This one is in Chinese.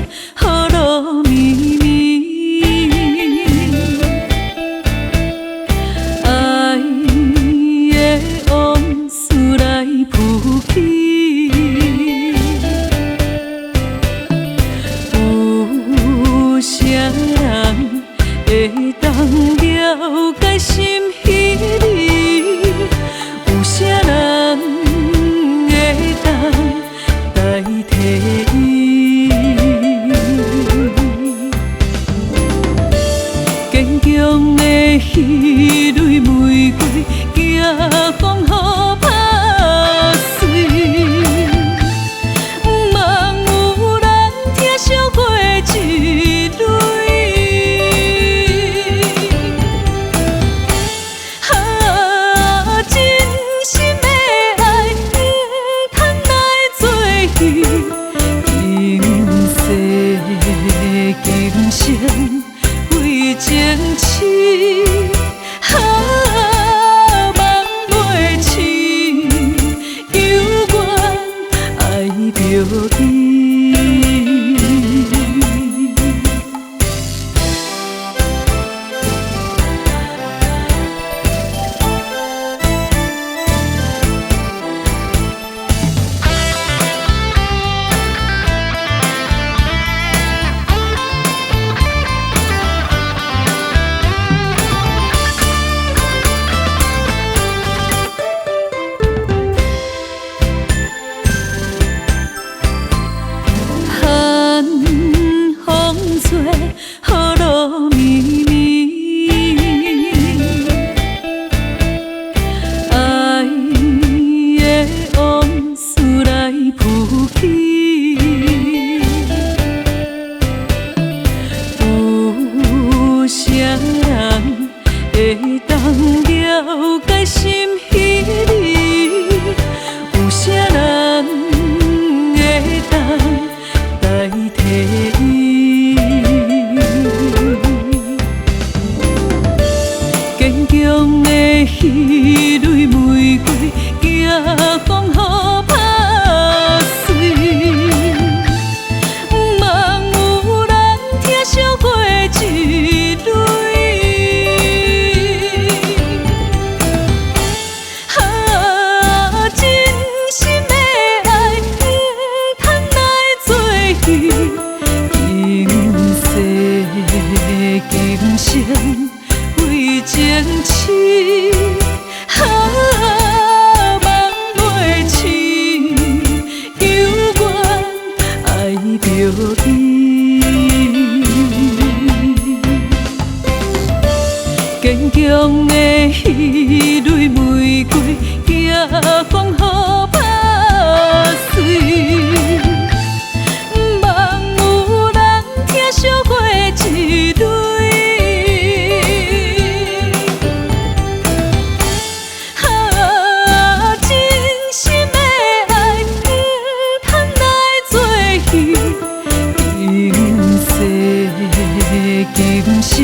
雨落绵绵，爱的往事来浮起，有啥人会当了解心稀里？有啥人会当代替伊？坚强的彼蕊玫瑰，惊风雨拍碎。茫有人听惜过一蕊，真心的爱不通来做戏，今世今生为情痴，梦袂醒，犹原爱着伊。寒风吹，雨落绵绵，爱的往事来浮起，有啥人会当了解心稀里？有啥人会当代替伊？坚强的彼蕊玫瑰，惊风雨拍碎。茫有人听惜过一蕊，真心的爱不通来做戏，今世今生为情痴，梦袂醒，犹原爱着伊。坚强的彼蕊玫瑰，惊风雨拍碎。茫有人听惜过一蕊，真心的爱不通来做戏，今世今生